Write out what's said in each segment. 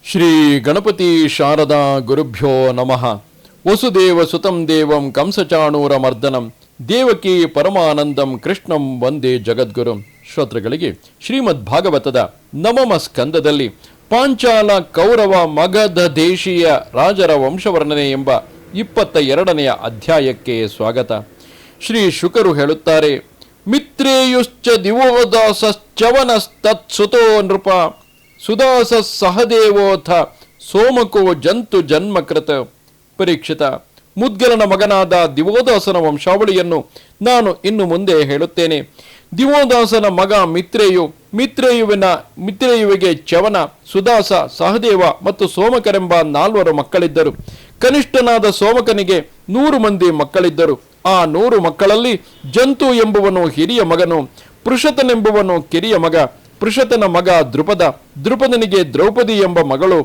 ಶ್ರೀ ಗಣಪತಿ ಶಾರದಾ ಗುರುಭ್ಯೋ ನಮಃ. ವಸುದೇವ ಸುತಂ ದೇವಂ ಕಂಸಚಾಣೂರ ಮರ್ದನಂ ದೇವಕಿ ಪರಮಾನಂದಂ ಕೃಷ್ಣಂ ವಂದೇ ಜಗದ್ಗುರು. ಶ್ರೋತೃಗಳಿಗೆ ಶ್ರೀಮದ್ ಭಾಗವತದ ನವಮ ಸ್ಕಂದದಲ್ಲಿ ಪಾಂಚಾಲ ಕೌರವ ಮಗಧ ದೇಶೀಯ ರಾಜರ ವಂಶವರ್ಣನೆ ಎಂಬ 22ನೆಯ ಅಧ್ಯಾಯಕ್ಕೆ ಸ್ವಾಗತ. ಶ್ರೀ ಶುಕರು ಹೇಳುತ್ತಾರೆ, ಮಿತ್ರೇಯುಶ್ಚ ದಿವೋದಾಸಶ್ಚವನಸ್ತತ್ಸುತೋ ನೃಪ ಸುದಾಸ ಸಹದೇವೋಥ ಸೋಮಕೋ ಜಂತು ಜನ್ಮಕೃತ. ಪರೀಕ್ಷಿತ, ಮುದ್ಗಲನ ಮಗನಾದ ದಿವೋದಾಸನ ವಂಶಾವಳಿಯನ್ನು ನಾನು ಇನ್ನು ಮುಂದೆ ಹೇಳುತ್ತೇನೆ. ದಿವೋದಾಸನ ಮಗ ಮಿತ್ರೇಯುವಿಗೆ ಚವನ, ಸುದಾಸ, ಸಹದೇವ ಮತ್ತು ಸೋಮಕರೆಂಬ 4 ಮಕ್ಕಳಿದ್ದರು. ಕನಿಷ್ಠನಾದ ಸೋಮಕನಿಗೆ 100 ಮಂದಿ ಮಕ್ಕಳಿದ್ದರು. ಆ 100 ಮಕ್ಕಳಲ್ಲಿ ಜಂತು ಎಂಬುವನು ಹಿರಿಯ ಮಗನು, ಪೃಷತನೆಂಬುವನು ಕಿರಿಯ ಮಗ. ಪೃಷತನ ಮಗ ದ್ರುಪದನಿಗೆ ದ್ರೌಪದಿ ಎಂಬ ಮಗಳು,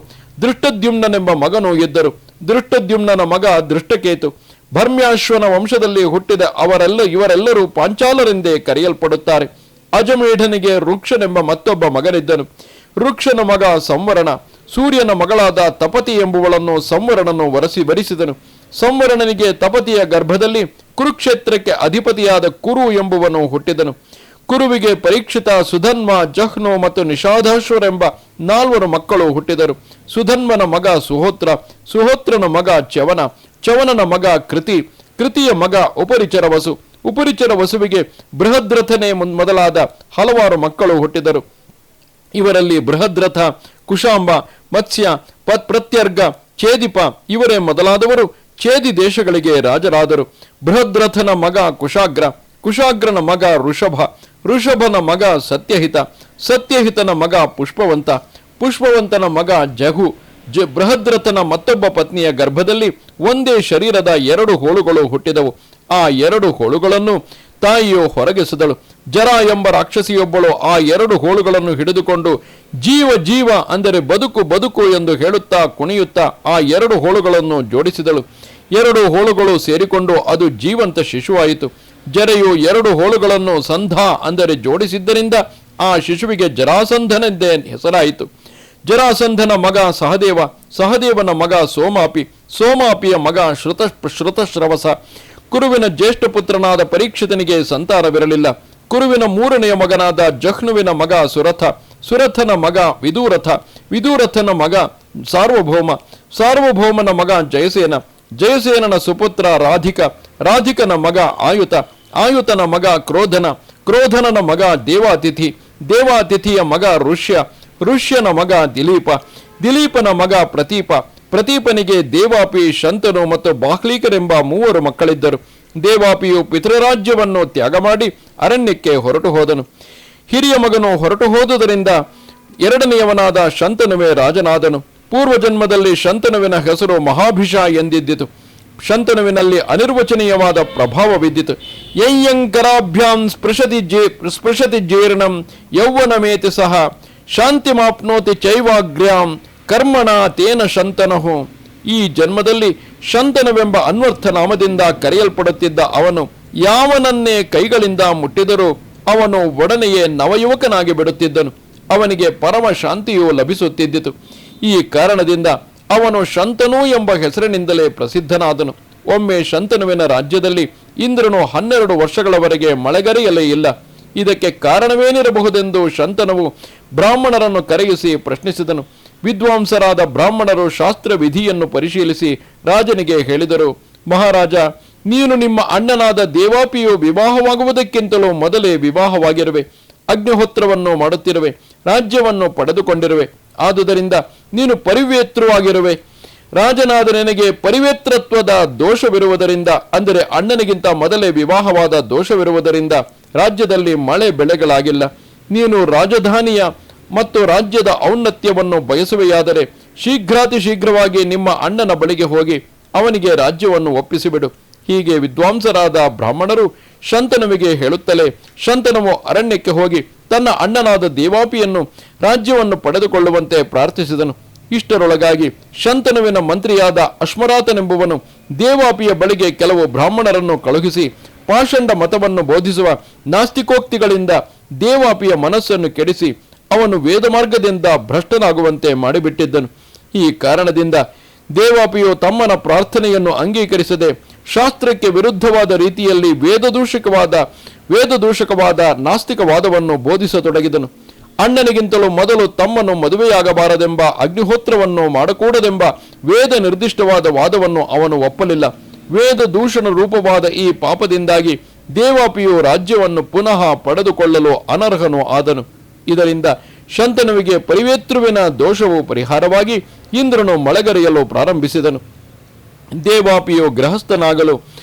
ದೃಷ್ಟದ್ಯುಮ್ನೆಂಬ ಮಗನು ಇದ್ದರು. ದೃಷ್ಟದ್ಯುಮ್ನ ಮಗ ದೃಷ್ಟಕೇತು. ಭರ್ಮ್ಯಾಶ್ವನ ವಂಶದಲ್ಲಿ ಹುಟ್ಟಿದ ಇವರೆಲ್ಲರೂ ಪಾಂಚಾಲರೆಂದೇ ಕರೆಯಲ್ಪಡುತ್ತಾರೆ. ಅಜಮೇಢನಿಗೆ ರುಕ್ಷನೆಂಬ ಮತ್ತೊಬ್ಬ ಮಗನಿದ್ದನು. ರುಕ್ಷನ ಮಗ ಸಂವರಣ. ಸೂರ್ಯನ ಮಗಳಾದ ತಪತಿ ಎಂಬುವಳನ್ನು ಸಂವರಣನು ವರಿಸಿದನು. ಸಂವರಣನಿಗೆ ತಪತಿಯ ಗರ್ಭದಲ್ಲಿ ಕುರುಕ್ಷೇತ್ರಕ್ಕೆ ಅಧಿಪತಿಯಾದ ಕುರು ಎಂಬುವನು ಹುಟ್ಟಿದನು. ಕುರುವಿಗೆ ಪರೀಕ್ಷಿತ, ಸುಧನ್ವ, ಜಹ್ನು ಮತ್ತು ನಿಷಾಧಾಶ್ವರೆಂಬ 4 ಮಕ್ಕಳು ಹುಟ್ಟಿದರು. ಸುಧನ್ವನ ಮಗ ಸುಹೋತ್ರನ ಮಗ ಚವನನ ಮಗ ಕೃತಿಯ ಮಗ ಉಪರಿಚರ ವಸುವಿಗೆ ಬೃಹದ್ರಥನೆ ಮೊದಲಾದ ಹಲವಾರು ಮಕ್ಕಳು ಹುಟ್ಟಿದರು. ಇವರಲ್ಲಿ ಬೃಹದ್ರಥ, ಕುಶಾಂಬ, ಮತ್ಸ್ಯ, ಪ್ರತ್ಯರ್ಗ, ಛೇದಿಪ ಇವರೇ ಮೊದಲಾದವರು ಛೇದಿ ದೇಶಗಳಿಗೆ ರಾಜರಾದರು. ಬೃಹದ್ರಥನ ಮಗ ಕುಶಾಗ್ರನ ಮಗ ಋಷಭನ ಮಗ ಸತ್ಯಹಿತನ ಮಗ ಪುಷ್ಪವಂತನ ಮಗ ಜಘು. ಬೃಹದ್ರಥನ ಮತ್ತೊಬ್ಬ ಪತ್ನಿಯ ಗರ್ಭದಲ್ಲಿ ಒಂದೇ ಶರೀರದ 2 ಹೋಳುಗಳು ಹುಟ್ಟಿದವು. ಆ 2 ಹೋಳುಗಳನ್ನು ತಾಯಿಯು ಹೊರಗೆಸೆದಳು. ಜರ ಎಂಬ ರಾಕ್ಷಸಿಯೊಬ್ಬಳು ಆ 2 ಹೋಳುಗಳನ್ನು ಹಿಡಿದುಕೊಂಡು ಜೀವ ಅಂದರೆ ಬದುಕು ಎಂದು ಹೇಳುತ್ತಾ ಕುಣಿಯುತ್ತಾ ಆ 2 ಹೋಳುಗಳನ್ನು ಜೋಡಿಸಿದಳು. 2 ಹೋಳುಗಳು ಸೇರಿಕೊಂಡು ಅದು ಜೀವಂತ ಶಿಶುವಾಯಿತು. ಜರೆಯು 2 ಹೋಳುಗಳನ್ನು ಸಂಧ ಅಂದರೆ ಜೋಡಿಸಿದ್ದರಿಂದ ಆ ಶಿಶುವಿಗೆ ಜರಾಸಂಧನೆಂದೇ ಹೆಸರಾಯಿತು. ಜರಾಸಂಧನ ಮಗ ಸಹದೇವನ ಮಗ ಸೋಮಾಪಿಯ ಮಗ ಶ್ರುತಶ್ರವಸ. ಕುರುವಿನ ಜ್ಯೇಷ್ಠ ಪುತ್ರನಾದ ಪರೀಕ್ಷಿತನಿಗೆ ಸಂತಾನವಿರಲಿಲ್ಲ. ಕುರುವಿನ 3ನೆಯ ಮಗನಾದ ಜಹ್ನುವಿನ ಮಗ ಸುರಥನ ಮಗ ವಿದೂರಥನ ಮಗ ಸಾರ್ವಭೌಮನ ಮಗ ಜಯಸೇನನ ಸುಪುತ್ರ ರಾಧಿಕನ ಮಗ ಆಯುತನ ಮಗ ಕ್ರೋಧನನ ಮಗ ದೇವಾತಿಥಿಯ ಮಗ ಋಷ್ಯನ ಮಗ ದಿಲೀಪನ ಮಗ ಪ್ರತೀಪನಿಗೆ ದೇವಾಪಿ, ಶಂತನು ಮತ್ತು ಬಾಹ್ಲೀಕರೆಂಬ 3 ಮಕ್ಕಳಿದ್ದರು. ದೇವಾಪಿಯು ಪಿತೃರಾಜ್ಯವನ್ನು ತ್ಯಾಗ ಮಾಡಿ ಅರಣ್ಯಕ್ಕೆ ಹೊರಟು ಹೋದನು. ಹಿರಿಯ ಮಗನು ಹೊರಟು ಹೋದುದರಿಂದ 2ನೇಯವನಾದ ಶಂತನುವೇ ರಾಜನಾದನು. ಪೂರ್ವಜನ್ಮದಲ್ಲಿ ಶಂತನುವಿನ ಹೆಸರು ಮಹಾಭಿಷ ಎಂದಿದ್ದಿತು. ಶಂತನುವಿನಲ್ಲಿ ಅನಿರ್ವಚನೀಯವಾದ ಪ್ರಭಾವವಿದ್ದಿತು. ಯಯ್ಯಂಕರಾಭ್ಯಾಂ ಸ್ಪೃಶತಿ ಜೀರ್ಣಂ ಯೌವನಮೇತಿ ಸಹ ಶಾಂತಿಮಾಪ್ನೋತಿ ಚೈವಾಗ್ರ್ಯಾಂ ಕರ್ಮಣ ತೇನ ಶಂತನಹು. ಈ ಜನ್ಮದಲ್ಲಿ ಶಂತನವೆಂಬ ಅನ್ವರ್ಥ ನಾಮದಿಂದ ಕರೆಯಲ್ಪಡುತ್ತಿದ್ದ ಅವನು ಯಾವನನ್ನೇ ಕೈಗಳಿಂದ ಮುಟ್ಟಿದರೂ ಅವನು ಒಡನೆಯೇ ನವಯುವಕನಾಗಿ ಬಿಡುತ್ತಿದ್ದನು. ಅವನಿಗೆ ಪರಮ ಶಾಂತಿಯು ಲಭಿಸುತ್ತಿದ್ದಿತು. ಈ ಕಾರಣದಿಂದ ಅವನು ಶಂತನು ಎಂಬ ಹೆಸರಿನಿಂದಲೇ ಪ್ರಸಿದ್ಧನಾದನು. ಒಮ್ಮೆ ಶಂತನುವಿನ ರಾಜ್ಯದಲ್ಲಿ ಇಂದ್ರನು 12 ವರ್ಷಗಳವರೆಗೆ ಮಳೆಗರೆಯಲೇ ಇಲ್ಲ. ಇದಕ್ಕೆ ಕಾರಣವೇನಿರಬಹುದೆಂದು ಶಂತನುವು ಬ್ರಾಹ್ಮಣರನ್ನು ಕರೆಯಿಸಿ ಪ್ರಶ್ನಿಸಿದನು. ವಿದ್ವಾಂಸರಾದ ಬ್ರಾಹ್ಮಣರು ಶಾಸ್ತ್ರ ವಿಧಿಯನ್ನು ಪರಿಶೀಲಿಸಿ ರಾಜನಿಗೆ ಹೇಳಿದರು, ಮಹಾರಾಜ, ನೀನು ನಿಮ್ಮ ಅಣ್ಣನಾದ ದೇವಾಪಿಯು ವಿವಾಹವಾಗುವುದಕ್ಕಿಂತಲೂ ಮೊದಲೇ ವಿವಾಹವಾಗಿರುವೆ, ಅಗ್ನಿಹೋತ್ರವನ್ನು ಮಾಡುತ್ತಿರುವೆ, ರಾಜ್ಯವನ್ನು ಪಡೆದುಕೊಂಡಿರುವೆ. ಆದುದರಿಂದ ನೀನು ಪರಿವೇತ್ರವಾಗಿರುವೆ. ರಾಜನಾದ ನಿನಗೆ ಪರಿವೇತ್ರತ್ವದ ದೋಷವಿರುವುದರಿಂದ, ಅಂದರೆ ಅಣ್ಣನಿಗಿಂತ ಮೊದಲೇ ವಿವಾಹವಾದ ದೋಷವಿರುವುದರಿಂದ ರಾಜ್ಯದಲ್ಲಿ ಮಳೆ ಬೆಳೆಗಳಾಗಿಲ್ಲ. ನೀನು ರಾಜಧಾನಿಯ ಮತ್ತು ರಾಜ್ಯದ ಔನ್ನತ್ಯವನ್ನು ಬಯಸುವೆಯಾದರೆ ಶೀಘ್ರವಾಗಿ ನಿಮ್ಮ ಅಣ್ಣನ ಬಳಿಗೆ ಹೋಗಿ ಅವನಿಗೆ ರಾಜ್ಯವನ್ನು ಒಪ್ಪಿಸಿಬಿಡು. ಹೀಗೆ ವಿದ್ವಾಂಸರಾದ ಬ್ರಾಹ್ಮಣರು ಶಂತನುವಿಗೆ ಹೇಳುತ್ತಲೇ ಶಂತನುವು ಅರಣ್ಯಕ್ಕೆ ಹೋಗಿ ತನ್ನ ಅಣ್ಣನಾದ ದೇವಾಪಿಯನ್ನು ರಾಜ್ಯವನ್ನು ಪಡೆದುಕೊಳ್ಳುವಂತೆ ಪ್ರಾರ್ಥಿಸಿದನು. ಇಷ್ಟರೊಳಗಾಗಿ ಶಂತನುವಿನ ಮಂತ್ರಿಯಾದ ಅಶ್ಮರಾತನೆಂಬುವನು ದೇವಾಪಿಯ ಬಳಿಗೆ ಕೆಲವು ಬ್ರಾಹ್ಮಣರನ್ನು ಕಳುಹಿಸಿ ಪಾಷಂಡ ಮತವನ್ನು ಬೋಧಿಸುವ ನಾಸ್ತಿಕೋಕ್ತಿಗಳಿಂದ ದೇವಾಪಿಯ ಮನಸ್ಸನ್ನು ಕೆಡಿಸಿ ಅವನು ವೇದ ಮಾರ್ಗದಿಂದ ಭ್ರಷ್ಟನಾಗುವಂತೆ ಮಾಡಿಬಿಟ್ಟಿದ್ದನು. ಈ ಕಾರಣದಿಂದ ದೇವಾಪಿಯು ತಮ್ಮನ ಪ್ರಾರ್ಥನೆಯನ್ನು ಅಂಗೀಕರಿಸದೆ ಶಾಸ್ತ್ರಕ್ಕೆ ವಿರುದ್ಧವಾದ ರೀತಿಯಲ್ಲಿ ವೇದದೂಷಕವಾದ ನಾಸ್ತಿಕವಾದವನ್ನು ಬೋಧಿಸತೊಡಗಿದನು. ಅಣ್ಣನಿಗಿಂತಲೂ ಮೊದಲು ತಮ್ಮನ್ನು ಮದುವೆಯಾಗಬಾರದೆಂಬ, ಅಗ್ನಿಹೋತ್ರವನ್ನು ಮಾಡಕೂಡದೆಂಬ ವೇದ ನಿರ್ದಿಷ್ಟವಾದ ವಾದವನ್ನು ಅವನು ಒಪ್ಪಲಿಲ್ಲ. ವೇದ ದೂಷಣ ರೂಪವಾದ ಈ ಪಾಪದಿಂದಾಗಿ ದೇವಾಪಿಯು ರಾಜ್ಯವನ್ನು ಪುನಃ ಪಡೆದುಕೊಳ್ಳಲು ಅನರ್ಹನು ಆದನು. ಇದರಿಂದ ಶಂತನುವಿಗೆ ಪರಿವೇತೃವಿನ ದೋಷವು ಪರಿಹಾರವಾಗಿ ಇಂದ್ರನು ಮಳೆಗರೆಯಲು ಪ್ರಾರಂಭಿಸಿದನು. ದೇವಾಪಿಯು ಗೃಹಸ್ಥನಾಗಲು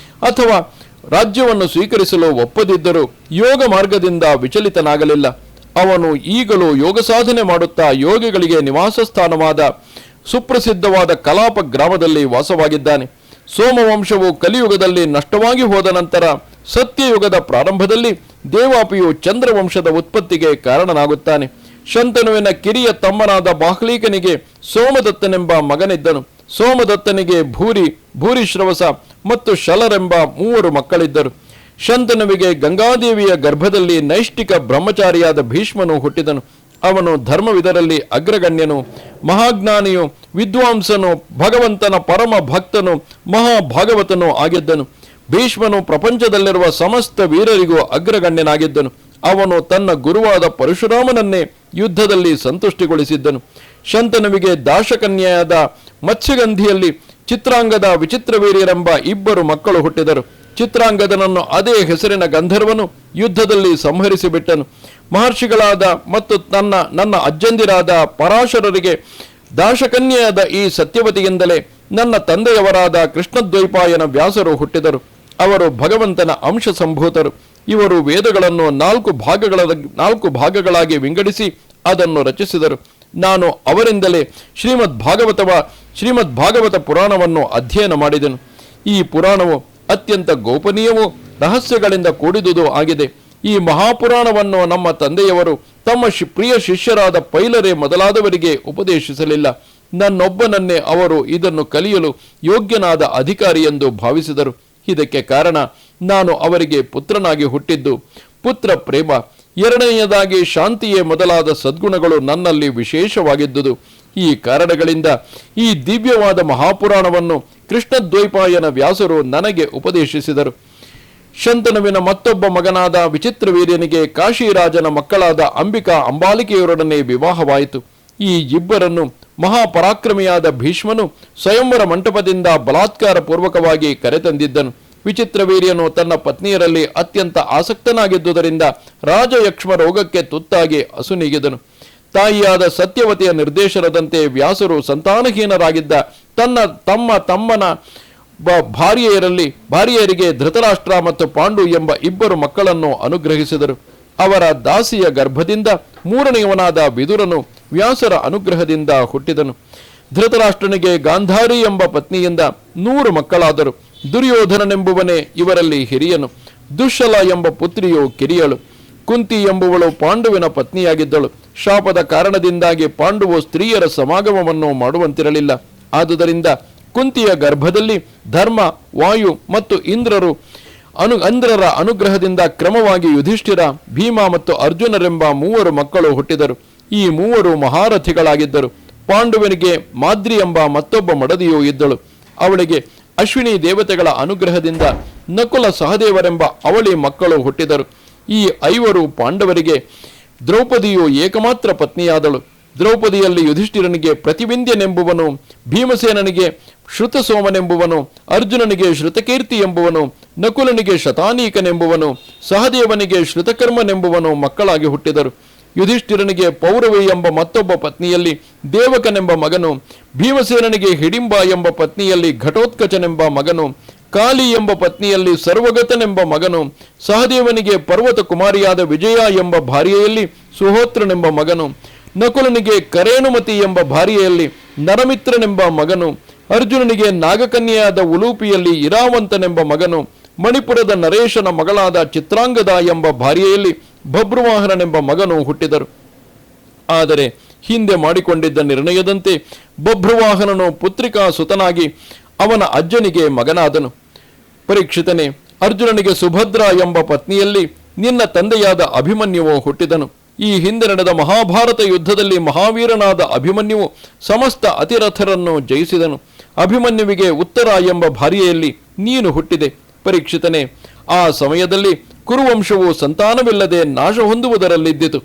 ಅಥವಾ ರಾಜ್ಯವನ್ನು ಸ್ವೀಕರಿಸಲು ಒಪ್ಪದಿದ್ದರೂ ಯೋಗ ಮಾರ್ಗದಿಂದ ವಿಚಲಿತನಾಗಲಿಲ್ಲ. ಅವನು ಈಗಲೂ ಯೋಗ ಸಾಧನೆ ಮಾಡುತ್ತಾ ಯೋಗಿಗಳಿಗೆ ನಿವಾಸ ಸ್ಥಾನವಾದ ಸುಪ್ರಸಿದ್ಧವಾದ ಕಲಾಪ ಗ್ರಾಮದಲ್ಲಿ ವಾಸವಾಗಿದ್ದಾನೆ. ಸೋಮವಂಶವು ಕಲಿಯುಗದಲ್ಲಿ ನಷ್ಟವಾಗಿ ಹೋದ ನಂತರ ಸತ್ಯಯುಗದ ಪ್ರಾರಂಭದಲ್ಲಿ ದೇವಾಪಿಯು ಚಂದ್ರವಂಶದ ಉತ್ಪತ್ತಿಗೆ ಕಾರಣನಾಗುತ್ತಾನೆ. ಶಂತನುವಿನ ಕಿರಿಯ ತಮ್ಮನಾದ ಬಾಹ್ಲೀಕನಿಗೆ ಸೋಮದತ್ತನೆಂಬ ಮಗನಿದ್ದನು. ಸೋಮದತ್ತನಿಗೆ ಭೂರಿಶ್ರವಸ ಮತ್ತು ಶಲರೆಂಬ 3 ಮಕ್ಕಳಿದ್ದರು. ಶಂತನುವಿಗೆ ಗಂಗಾದೇವಿಯ ಗರ್ಭದಲ್ಲಿ ನೈಷ್ಠಿಕ ಬ್ರಹ್ಮಚಾರಿಯಾದ ಭೀಷ್ಮನು ಹುಟ್ಟಿದನು. ಅವನು ಧರ್ಮವಿದರಲ್ಲಿ ಅಗ್ರಗಣ್ಯನು, ಮಹಾಜ್ಞಾನಿಯು, ವಿದ್ವಾಂಸನು, ಭಗವಂತನ ಪರಮ ಭಕ್ತನು, ಮಹಾಭಾಗವತನು ಆಗಿದ್ದನು. ಭೀಷ್ಮನು ಪ್ರಪಂಚದಲ್ಲಿರುವ ಸಮಸ್ತ ವೀರರಿಗೂ ಅಗ್ರಗಣ್ಯನಾಗಿದ್ದನು. ಅವನು ತನ್ನ ಗುರುವಾದ ಪರಶುರಾಮನನ್ನೇ ಯುದ್ಧದಲ್ಲಿ ಸಂತುಷ್ಟಿಗೊಳಿಸಿದ್ದನು. ಶಂತನುವಿಗೆ ದಾಶಕನ್ಯೆಯಾದ ಮತ್ಸ್ಯಗಂಧಿಯಲ್ಲಿ ಚಿತ್ರಾಂಗದ ವಿಚಿತ್ರವೀರ್ಯರೆಂಬ 2 ಮಕ್ಕಳು ಹುಟ್ಟಿದರು. ಚಿತ್ರಾಂಗದನನ್ನು ಅದೇ ಹೆಸರಿನ ಗಂಧರ್ವನು ಯುದ್ಧದಲ್ಲಿ ಸಂಹರಿಸಿಬಿಟ್ಟನು. ಮಹರ್ಷಿಗಳಾದ ಮತ್ತು ನನ್ನ ಅಜ್ಜಂದಿರಾದ ಪರಾಶರರಿಗೆ ದಾಶಕನ್ಯೆಯಾದ ಈ ಸತ್ಯವತಿಯಿಂದಲೇ ನನ್ನ ತಂದೆಯವರಾದ ಕೃಷ್ಣದ್ವೈಪಾಯನ ವ್ಯಾಸರು ಹುಟ್ಟಿದರು. ಅವರು ಭಗವಂತನ ಅಂಶ ಸಂಭೂತರು. ಇವರು ವೇದಗಳನ್ನು 4 ಭಾಗಗಳಾಗಿ ವಿಂಗಡಿಸಿ ಅದನ್ನು ರಚಿಸಿದರು. ನಾನು ಅವರಿಂದಲೇ ಶ್ರೀಮದ್ ಭಾಗವತ ಪುರಾಣವನ್ನು ಅಧ್ಯಯನ ಮಾಡಿದೆನು. ಈ ಪುರಾಣವು ಅತ್ಯಂತ ಗೋಪನೀಯವೂ ರಹಸ್ಯಗಳಿಂದ ಕೂಡಿದುದು ಆಗಿದೆ. ಈ ಮಹಾಪುರಾಣವನ್ನು ನಮ್ಮ ತಂದೆಯವರು ತಮ್ಮ ಪ್ರಿಯ ಶಿಷ್ಯರಾದ ಪೈಲರೆ ಮೊದಲಾದವರಿಗೆ ಉಪದೇಶಿಸಲಿಲ್ಲ. ನನ್ನೊಬ್ಬನನ್ನೇ ಅವರು ಇದನ್ನು ಕಲಿಯಲು ಯೋಗ್ಯನಾದ ಅಧಿಕಾರಿ ಎಂದು ಭಾವಿಸಿದರು. ಇದಕ್ಕೆ ಕಾರಣ ನಾನು ಅವರಿಗೆ ಪುತ್ರನಾಗಿ ಹುಟ್ಟಿದ್ದು. ಪುತ್ರ ಪ್ರೇಮ, ಎರಡನೆಯದಾಗಿ ಶಾಂತಿಯೇ ಮೊದಲಾದ ಸದ್ಗುಣಗಳು ನನ್ನಲ್ಲಿ ವಿಶೇಷವಾಗಿದ್ದುದು. ಈ ಕಾರಣಗಳಿಂದ ಈ ದಿವ್ಯವಾದ ಮಹಾಪುರಾಣವನ್ನು ಕೃಷ್ಣದ್ವೈಪಾಯನ ವ್ಯಾಸರು ನನಗೆ ಉಪದೇಶಿಸಿದರು. ಶಂತನುವಿನ ಮತ್ತೊಬ್ಬ ಮಗನಾದ ವಿಚಿತ್ರವೀರ್ಯನಿಗೆ ಕಾಶಿರಾಜನ ಮಕ್ಕಳಾದ ಅಂಬಾಲಿಕೆಯವರೊಡನೆ ವಿವಾಹವಾಯಿತು. ಈ ಇಬ್ಬರನ್ನು ಮಹಾಪರಾಕ್ರಮಿಯಾದ ಭೀಷ್ಮನು ಸ್ವಯಂವರ ಮಂಟಪದಿಂದ ಬಲಾತ್ಕಾರ ಪೂರ್ವಕವಾಗಿ ಕರೆತಂದಿದ್ದನು. ವಿಚಿತ್ರವೀರ್ಯನು ತನ್ನ ಪತ್ನಿಯರಲ್ಲಿ ಅತ್ಯಂತ ಆಸಕ್ತನಾಗಿದ್ದುದರಿಂದ ರಾಜಯಕ್ಷ್ಮ ರೋಗಕ್ಕೆ ತುತ್ತಾಗಿ ಅಸುನೀಗಿದನು. ತಾಯಿಯಾದ ಸತ್ಯವತಿಯ ನಿರ್ದೇಶನದಂತೆ ವ್ಯಾಸರು ಸಂತಾನಹೀನರಾಗಿದ್ದ ತಮ್ಮನ ಭಾರ್ಯೆಯರಿಗೆ ಧೃತರಾಷ್ಟ್ರ ಮತ್ತು ಪಾಂಡು ಎಂಬ 2 ಮಕ್ಕಳನ್ನು ಅನುಗ್ರಹಿಸಿದರು. ಅವರ ದಾಸಿಯ ಗರ್ಭದಿಂದ 3ನೇಯವನಾದ ವಿದುರನು ವ್ಯಾಸರ ಅನುಗ್ರಹದಿಂದ ಹುಟ್ಟಿದನು. ಧೃತರಾಷ್ಟ್ರನಿಗೆ ಗಾಂಧಾರಿ ಎಂಬ ಪತ್ನಿಯಿಂದ 100 ಮಕ್ಕಳಾದರು. ದುರ್ಯೋಧನನೆಂಬುವನೇ ಇವರಲ್ಲಿ ಹಿರಿಯನು. ದುಶ್ಶಲ ಎಂಬ ಪುತ್ರಿಯು ಕಿರಿಯಳು. ಕುಂತಿ ಎಂಬುವಳು ಪಾಂಡುವಿನ ಪತ್ನಿಯಾಗಿದ್ದಳು. ಶಾಪದ ಕಾರಣದಿಂದಾಗಿ ಪಾಂಡುವು ಸ್ತ್ರೀಯರ ಸಮಾಗಮವನ್ನು ಮಾಡುವಂತಿರಲಿಲ್ಲ. ಆದುದರಿಂದ ಕುಂತಿಯ ಗರ್ಭದಲ್ಲಿ ಧರ್ಮ, ವಾಯು ಮತ್ತು ಇಂದ್ರರ ಅನುಗ್ರಹದಿಂದ ಕ್ರಮವಾಗಿ ಯುಧಿಷ್ಠಿರ, ಭೀಮ ಮತ್ತು ಅರ್ಜುನರೆಂಬ 3 ಮಕ್ಕಳು ಹುಟ್ಟಿದರು. ಈ 3 ಮಹಾರಥಿಗಳಾಗಿದ್ದರು. ಪಾಂಡುವಿನಿಗೆ ಮಾದ್ರಿ ಎಂಬ ಮತ್ತೊಬ್ಬ ಮಡದಿಯೂ ಇದ್ದಳು. ಅವಳಿಗೆ ಅಶ್ವಿನಿ ದೇವತೆಗಳ ಅನುಗ್ರಹದಿಂದ ನಕುಲ ಸಹದೇವರೆಂಬ ಅವಳಿ ಮಕ್ಕಳು ಹುಟ್ಟಿದರು. ಈ 5 ಪಾಂಡವರಿಗೆ ದ್ರೌಪದಿಯು ಏಕಮಾತ್ರ ಪತ್ನಿಯಾದಳು. ದ್ರೌಪದಿಯಲ್ಲಿ ಯುಧಿಷ್ಠಿರನಿಗೆ ಪ್ರತಿವಿಂದ್ಯನೆಂಬುವನು, ಭೀಮಸೇನನಿಗೆ ಶ್ರುತಸೋಮನೆಂಬುವನು, ಅರ್ಜುನನಿಗೆ ಶ್ರುತಕೀರ್ತಿ ಎಂಬುವನು, ನಕುಲನಿಗೆ ಶತಾನೀಕನೆಂಬುವನು, ಸಹದೇವನಿಗೆ ಶ್ರುತಕರ್ಮನೆಂಬುವನು ಮಕ್ಕಳಾಗಿ ಹುಟ್ಟಿದರು. ಯುಧಿಷ್ಠಿರನಿಗೆ ಪೌರವಿ ಎಂಬ ಮತ್ತೊಬ್ಬ ಪತ್ನಿಯಲ್ಲಿ ದೇವಕನೆಂಬ ಮಗನು, ಭೀಮಸೇನನಿಗೆ ಹಿಡಿಂಬ ಎಂಬ ಪತ್ನಿಯಲ್ಲಿ ಘಟೋತ್ಕಚನೆಂಬ ಮಗನು, ಕಾಲಿ ಎಂಬ ಪತ್ನಿಯಲ್ಲಿ ಸರ್ವಗತನೆಂಬ ಮಗನು, ಸಹದೇವನಿಗೆ ಪರ್ವತ ಕುಮಾರಿಯಾದ ವಿಜಯ ಎಂಬ ಭಾರ್ಯೆಯಲ್ಲಿ ಸುಹೋತ್ರನೆಂಬ ಮಗನು, ನಕುಲನಿಗೆ ಕರೇಣುಮತಿ ಎಂಬ ಭಾರ್ಯೆಯಲ್ಲಿ ನರಮಿತ್ರನೆಂಬ ಮಗನು, ಅರ್ಜುನನಿಗೆ ನಾಗಕನ್ಯೆಯಾದ ಉಲೂಪಿಯಲ್ಲಿ ಇರಾವಂತನೆಂಬ ಮಗನು, ಮಣಿಪುರದ ನರೇಶನ ಮಗಳಾದ ಚಿತ್ರಾಂಗದ ಎಂಬ ಭಾರ್ಯೆಯಲ್ಲಿ ಬಭ್ರುವಾಹನನೆಂಬ ಮಗನು ಹುಟ್ಟಿದರು. ಆದರೆ ಹಿಂದೆ ಮಾಡಿಕೊಂಡಿದ್ದ ನಿರ್ಣಯದಂತೆ ಬಭ್ರುವಾಹನನು ಪುತ್ರಿಕಾ ಸುತನಾಗಿ ಅವನ ಅಜ್ಜನಿಗೆ ಮಗನಾದನು. ಪರೀಕ್ಷಿತನೇ, ಅರ್ಜುನನಿಗೆ ಸುಭದ್ರ ಎಂಬ ಪತ್ನಿಯಲ್ಲಿ ನಿನ್ನ ತಂದೆಯಾದ ಅಭಿಮನ್ಯುವು ಹುಟ್ಟಿದನು. ಈ ಹಿಂದೆ ನಡೆದ ಮಹಾಭಾರತ ಯುದ್ಧದಲ್ಲಿ ಮಹಾವೀರನಾದ ಅಭಿಮನ್ಯುವು ಸಮಸ್ತ ಅತಿರಥರನ್ನು ಜಯಿಸಿದನು. ಅಭಿಮನ್ಯುವಿಗೆ ಉತ್ತರ ಎಂಬ ಭಾರ್ಯೆಯಲ್ಲಿ ನೀನು ಹುಟ್ಟಿದೆ. ಪರೀಕ್ಷಿತನೇ, ಆ ಸಮಯದಲ್ಲಿ ಕುರುವಂಶವು ಸಂತಾನವಿಲ್ಲದೆ ನಾಶ ಹೊಂದುವುದರಲ್ಲಿದ್ದಿತು.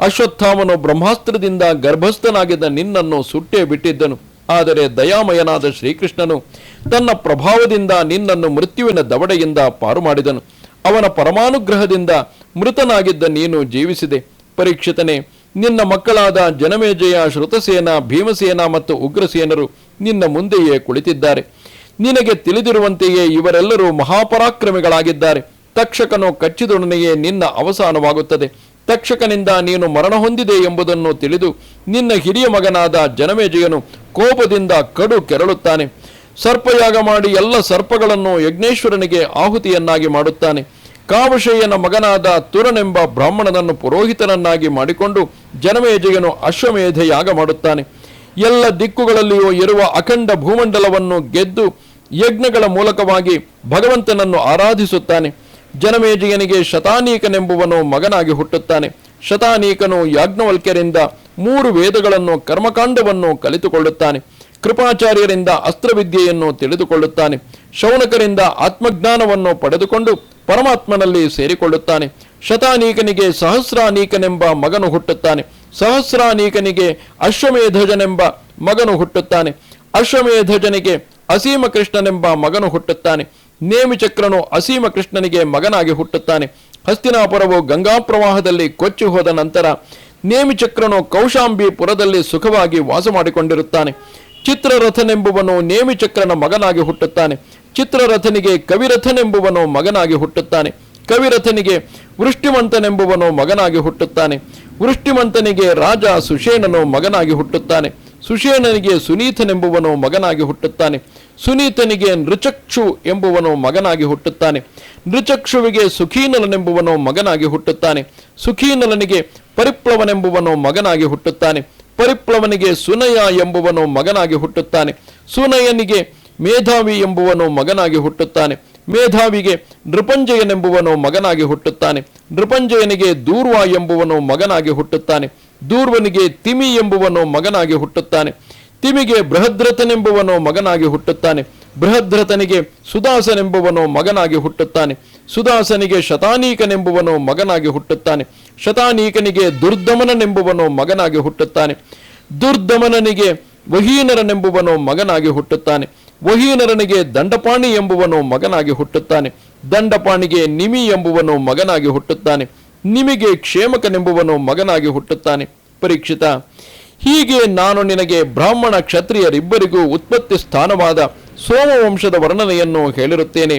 ಅಶ್ವತ್ಥಾಮನು ಬ್ರಹ್ಮಾಸ್ತ್ರದಿಂದ ಗರ್ಭಸ್ಥನಾಗಿದ್ದ ನಿನ್ನನ್ನು ಸುಟ್ಟೇ ಬಿಟ್ಟಿದ್ದನು. ಆದರೆ ದಯಾಮಯನಾದ ಶ್ರೀಕೃಷ್ಣನು ತನ್ನ ಪ್ರಭಾವದಿಂದ ನಿನ್ನನ್ನು ಮೃತ್ಯುವಿನ ದವಡೆಯಿಂದ ಪಾರು ಮಾಡಿದನು. ಅವನ ಪರಮಾನುಗ್ರಹದಿಂದ ಮೃತನಾಗಿದ್ದ ನೀನು ಜೀವಿಸಿದೆ. ಪರೀಕ್ಷಿತನೇ, ನಿನ್ನ ಮಕ್ಕಳಾದ ಜನಮೇಜಯ, ಶ್ರುತಸೇನ, ಭೀಮಸೇನ ಮತ್ತು ಉಗ್ರಸೇನರು ನಿನ್ನ ಮುಂದೆಯೇ ಕುಳಿತಿದ್ದಾರೆ. ನಿನಗೆ ತಿಳಿದಿರುವಂತೆಯೇ ಇವರೆಲ್ಲರೂ ಮಹಾಪರಾಕ್ರಮಿಗಳಾಗಿದ್ದಾರೆ. ತಕ್ಷಕನು ಕಚ್ಚಿದೊಡನೆಯೇ ನಿನ್ನ ಅವಸಾನವಾಗುತ್ತದೆ. ತಕ್ಷಕನಿಂದ ನೀನು ಮರಣ ಹೊಂದಿದೆ ಎಂಬುದನ್ನು ತಿಳಿದು ನಿನ್ನ ಹಿರಿಯ ಮಗನಾದ ಜನಮೇಜಯನು ಕೋಪದಿಂದ ಕಡು ಕೆರಳುತ್ತಾನೆ. ಸರ್ಪಯಾಗ ಮಾಡಿ ಎಲ್ಲ ಸರ್ಪಗಳನ್ನು ಯಜ್ಞೇಶ್ವರನಿಗೆ ಆಹುತಿಯನ್ನಾಗಿ ಮಾಡುತ್ತಾನೆ. ಕಾವಶಯ್ಯನ ಮಗನಾದ ತುರನೆಂಬ ಬ್ರಾಹ್ಮಣನನ್ನು ಪುರೋಹಿತನನ್ನಾಗಿ ಮಾಡಿಕೊಂಡು ಜನಮೇಜಯನು ಅಶ್ವಮೇಧ ಯಾಗ ಮಾಡುತ್ತಾನೆ. ಎಲ್ಲ ದಿಕ್ಕುಗಳಲ್ಲಿಯೂ ಇರುವ ಅಖಂಡ ಭೂಮಂಡಲವನ್ನು ಗೆದ್ದು ಯಜ್ಞಗಳ ಮೂಲಕವಾಗಿ ಭಗವಂತನನ್ನು ಆರಾಧಿಸುತ್ತಾನೆ. ಜನಮೇಜಯನಿಗೆ ಶತಾನೀಕನೆಂಬುವನು ಮಗನಾಗಿ ಹುಟ್ಟುತ್ತಾನೆ. ಶತಾನೀಕನು ಯಾಜ್ಞವಲ್ಕ್ಯರಿಂದ 3 ವೇದಗಳನ್ನು, ಕರ್ಮಕಾಂಡವನ್ನು ಕಲಿತುಕೊಳ್ಳುತ್ತಾನೆ. ಕೃಪಾಚಾರ್ಯರಿಂದ ಅಸ್ತ್ರವಿದ್ಯೆಯನ್ನು ತಿಳಿದುಕೊಳ್ಳುತ್ತಾನೆ. ಶೌನಕರಿಂದ ಆತ್ಮಜ್ಞಾನವನ್ನು ಪಡೆದುಕೊಂಡು ಪರಮಾತ್ಮನಲ್ಲಿ ಸೇರಿಕೊಳ್ಳುತ್ತಾನೆ. ಶತಾನೀಕನಿಗೆ ಸಹಸ್ರಾನೀಕನೆಂಬ ಮಗನು ಹುಟ್ಟುತ್ತಾನೆ. ಸಹಸ್ರಾನೀಕನಿಗೆ ಅಶ್ವಮೇಧಜನೆಂಬ ಮಗನು ಹುಟ್ಟುತ್ತಾನೆ. ಅಶ್ವಮೇಧಜನಿಗೆ ಅಸೀಮ ಕೃಷ್ಣನೆಂಬ ಮಗನು ಹುಟ್ಟುತ್ತಾನೆ. ನೇಮಿಚಕ್ರನು ಅಸೀಮ ಕೃಷ್ಣನಿಗೆ ಮಗನಾಗಿ ಹುಟ್ಟುತ್ತಾನೆ. ಹಸ್ತಿನಾಪುರವು ಗಂಗಾ ಪ್ರವಾಹದಲ್ಲಿ ಕೊಚ್ಚಿ ಹೋದ ನಂತರ ನೇಮಿಚಕ್ರನು ಕೌಶಾಂಬಿಪುರದಲ್ಲಿ ಸುಖವಾಗಿ ವಾಸ ಮಾಡಿಕೊಂಡಿರುತ್ತಾನೆ. ಚಿತ್ರರಥನೆಂಬುವನು ನೇಮಿಚಕ್ರನ ಮಗನಾಗಿ ಹುಟ್ಟುತ್ತಾನೆ. ಚಿತ್ರರಥನಿಗೆ ಕವಿರಥನೆಂಬುವನು ಮಗನಾಗಿ ಹುಟ್ಟುತ್ತಾನೆ. ಕವಿರಥನಿಗೆ ವೃಷ್ಟಿಮಂತನೆಂಬುವನು ಮಗನಾಗಿ ಹುಟ್ಟುತ್ತಾನೆ. ವೃಷ್ಟಿಮಂತನಿಗೆ ರಾಜ ಸುಷೇಣನು ಮಗನಾಗಿ ಹುಟ್ಟುತ್ತಾನೆ. ಸುಷೇಣನಿಗೆ ಸುನೀತನೆಂಬುವನು ಮಗನಾಗಿ ಹುಟ್ಟುತ್ತಾನೆ. ಸುನೀತನಿಗೆ ನೃಚಕ್ಷು ಎಂಬುವನು ಮಗನಾಗಿ ಹುಟ್ಟುತ್ತಾನೆ. ನೃಚಕ್ಷುವಿಗೆ ಸುಖೀನಲನೆಂಬುವನು ಮಗನಾಗಿ ಹುಟ್ಟುತ್ತಾನೆ. ಸುಖೀನಲನಿಗೆ ಪರಿಪ್ಲವನೆಂಬುವನು ಮಗನಾಗಿ ಹುಟ್ಟುತ್ತಾನೆ. ಪರಿಪ್ಲವನಿಗೆ ಸುನಯ ಎಂಬುವನು ಮಗನಾಗಿ ಹುಟ್ಟುತ್ತಾನೆ. ಸುನಯನಿಗೆ ಮೇಧಾವಿ ಎಂಬುವನು ಮಗನಾಗಿ ಹುಟ್ಟುತ್ತಾನೆ. ಮೇಧಾವಿಗೆ ನೃಪಂಜಯನೆಂಬುವನು ಮಗನಾಗಿ ಹುಟ್ಟುತ್ತಾನೆ. ನೃಪಂಜಯನಿಗೆ ದೂರ್ವ ಎಂಬುವನು ಮಗನಾಗಿ ಹುಟ್ಟುತ್ತಾನೆ. ದೂರ್ವನಿಗೆ ತಿಮಿ ಎಂಬುವನು ಮಗನಾಗಿ ಹುಟ್ಟುತ್ತಾನೆ. ತಿಮಿಗೆ ಬೃಹದ್ರಥನೆಂಬುವನು ಮಗನಾಗಿ ಹುಟ್ಟುತ್ತಾನೆ. ಬೃಹದ್ರಥನಿಗೆ ಸುದಾಸನೆಂಬುವನು ಮಗನಾಗಿ ಹುಟ್ಟುತ್ತಾನೆ. ಸುದಾಸನಿಗೆ ಶತಾನೀಕನೆಂಬುವನು ಮಗನಾಗಿ ಹುಟ್ಟುತ್ತಾನೆ. ಶತಾನೀಕನಿಗೆ ದುರ್ದಮನನೆಂಬುವನು ಮಗನಾಗಿ ಹುಟ್ಟುತ್ತಾನೆ. ದುರ್ದಮನನಿಗೆ ವಹೀನರನೆಂಬುವನು ಮಗನಾಗಿ ಹುಟ್ಟುತ್ತಾನೆ. ವಹೀನರನಿಗೆ ದಂಡಪಾಣಿ ಎಂಬುವನು ಮಗನಾಗಿ ಹುಟ್ಟುತ್ತಾನೆ. ದಂಡಪಾಣಿಗೆ ನಿಮಿ ಎಂಬುವನು ಮಗನಾಗಿ ಹುಟ್ಟುತ್ತಾನೆ. ನಿಮಿಗೆ ಕ್ಷೇಮಕನೆಂಬುವನು ಮಗನಾಗಿ ಹುಟ್ಟುತ್ತಾನೆ. ಪರೀಕ್ಷಿತ, ಹೀಗೆ ನಾನು ನಿನಗೆ ಬ್ರಾಹ್ಮಣ ಕ್ಷತ್ರಿಯರಿಬ್ಬರಿಗೂ ಉತ್ಪತ್ತಿ ಸ್ಥಾನವಾದ ಸೋಮವಂಶದ ವರ್ಣನೆಯನ್ನು ಹೇಳಿರುತ್ತೇನೆ.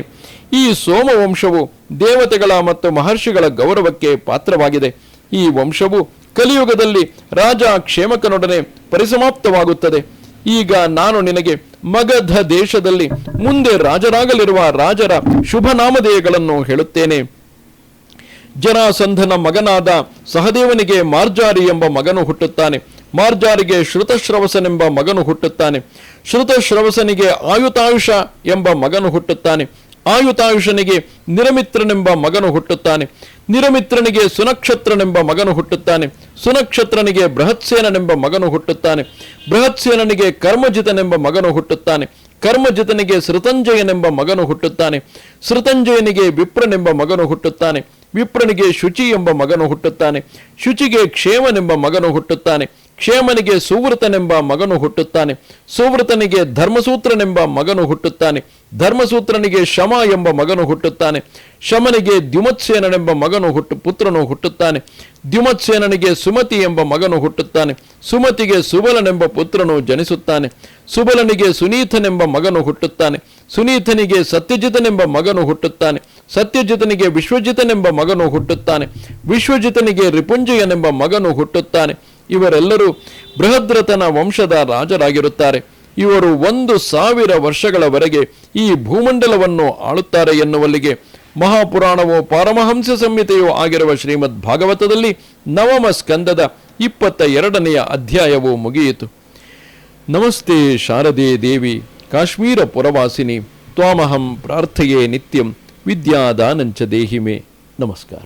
ಈ ಸೋಮವಂಶವು ದೇವತೆಗಳ ಮತ್ತು ಮಹರ್ಷಿಗಳ ಗೌರವಕ್ಕೆ ಪಾತ್ರವಾಗಿದೆ. ಈ ವಂಶವು ಕಲಿಯುಗದಲ್ಲಿ ರಾಜ ಕ್ಷೇಮಕನೊಡನೆ ಪರಿಸಮಾಪ್ತವಾಗುತ್ತದೆ. ಈಗ ನಾನು ನಿನಗೆ ಮಗಧ ದೇಶದಲ್ಲಿ ಮುಂದೆ ರಾಜರಾಗಲಿರುವ ರಾಜರ ಶುಭ ನಾಮಧೇಯಗಳನ್ನು ಹೇಳುತ್ತೇನೆ. ಜರಾಸಂಧನ ಮಗನಾದ ಸಹದೇವನಿಗೆ ಮಾರ್ಜಾರಿ ಎಂಬ ಮಗನು ಹುಟ್ಟುತ್ತಾನೆ. ಮಾರ್ಜಾರಿಗೆ ಶ್ರುತಶ್ರವಸನೆಂಬ ಮಗನು ಹುಟ್ಟುತ್ತಾನೆ. ಶ್ರುತಶ್ರವಸನಿಗೆ ಆಯುತಾಯುಷ ಎಂಬ ಮಗನು ಹುಟ್ಟುತ್ತಾನೆ. ಆಯುತಾಯುಷನಿಗೆ ನಿರಮಿತ್ರನೆಂಬ ಮಗನು ಹುಟ್ಟುತ್ತಾನೆ. ನಿರಮಿತ್ರನಿಗೆ ಸುನಕ್ಷತ್ರನೆಂಬ ಮಗನು ಹುಟ್ಟುತ್ತಾನೆ. ಸುನಕ್ಷತ್ರನಿಗೆ ಬೃಹತ್ಸೇನನೆಂಬ ಮಗನು ಹುಟ್ಟುತ್ತಾನೆ. ಬೃಹತ್ಸೇನನಿಗೆ ಕರ್ಮಜಿತನೆಂಬ ಮಗನು ಹುಟ್ಟುತ್ತಾನೆ. ಕರ್ಮಜಿತನಿಗೆ ಸೃತಂಜಯನೆಂಬ ಮಗನು ಹುಟ್ಟುತ್ತಾನೆ. ಸೃತಂಜಯನಿಗೆ ವಿಪ್ರನೆಂಬ ಮಗನು ಹುಟ್ಟುತ್ತಾನೆ. ವಿಪ್ರನಿಗೆ ಶುಚಿ ಎಂಬ ಮಗನು ಹುಟ್ಟುತ್ತಾನೆ. ಶುಚಿಗೆ ಕ್ಷೇಮನೆಂಬ ಮಗನು ಹುಟ್ಟುತ್ತಾನೆ. ಕ್ಷೇಮನಿಗೆ ಸುವೃತನೆಂಬ ಮಗನು ಹುಟ್ಟುತ್ತಾನೆ. ಸುವೃತನಿಗೆ ಧರ್ಮಸೂತ್ರನೆಂಬ ಮಗನು ಹುಟ್ಟುತ್ತಾನೆ. ಧರ್ಮಸೂತ್ರನಿಗೆ ಶಮ ಎಂಬ ಮಗನು ಹುಟ್ಟುತ್ತಾನೆ. ಶಮನಿಗೆ ದ್ಯುಮತ್ಸೇನನೆಂಬ ಮಗನು ಪುತ್ರನು ಹುಟ್ಟುತ್ತಾನೆ. ದ್ಯುಮತ್ಸೇನನಿಗೆ ಸುಮತಿ ಎಂಬ ಮಗನು ಹುಟ್ಟುತ್ತಾನೆ. ಸುಮತಿಗೆ ಸುಬಲನೆಂಬ ಪುತ್ರನು ಜನಿಸುತ್ತಾನೆ. ಸುಬಲನಿಗೆ ಸುನೀತನೆಂಬ ಮಗನು ಹುಟ್ಟುತ್ತಾನೆ. ಸುನೀತನಿಗೆ ಸತ್ಯಜಿತನೆಂಬ ಮಗನು ಹುಟ್ಟುತ್ತಾನೆ. ಸತ್ಯಜಿತನಿಗೆ ವಿಶ್ವಜಿತನೆಂಬ ಮಗನು ಹುಟ್ಟುತ್ತಾನೆ. ವಿಶ್ವಜಿತನಿಗೆ ರಿಪುಂಜಯನೆಂಬ ಮಗನು ಹುಟ್ಟುತ್ತಾನೆ. ಇವರೆಲ್ಲರೂ ಬೃಹದ್ರಥನ ವಂಶದ ರಾಜರಾಗಿರುತ್ತಾರೆ. ಇವರು 1000 ವರ್ಷಗಳವರೆಗೆ ಈ ಭೂಮಂಡಲವನ್ನು ಆಳುತ್ತಾರೆ ಎನ್ನುವಲ್ಲಿಗೆ ಮಹಾಪುರಾಣವೋ ಪಾರಮಹಂಸ ಸಂಹಿತೆಯೋ ಆಗಿರುವ ಶ್ರೀಮದ್ ಭಾಗವತದಲ್ಲಿ 9ಮ ಸ್ಕಂದದ 22ನೆಯ ಅಧ್ಯಾಯವು ಮುಗಿಯಿತು. ನಮಸ್ತೆ ಶಾರದೆ ದೇವಿ ಕಾಶ್ಮೀರ ಪುರವಾಸಿನಿ ತ್ವಾಮಹಂ ಪ್ರಾರ್ಥಯೇ ನಿತ್ಯಂ ವಿದ್ಯಾದಾನಂಚ ದೇಹಿಮೆ. ನಮಸ್ಕಾರ.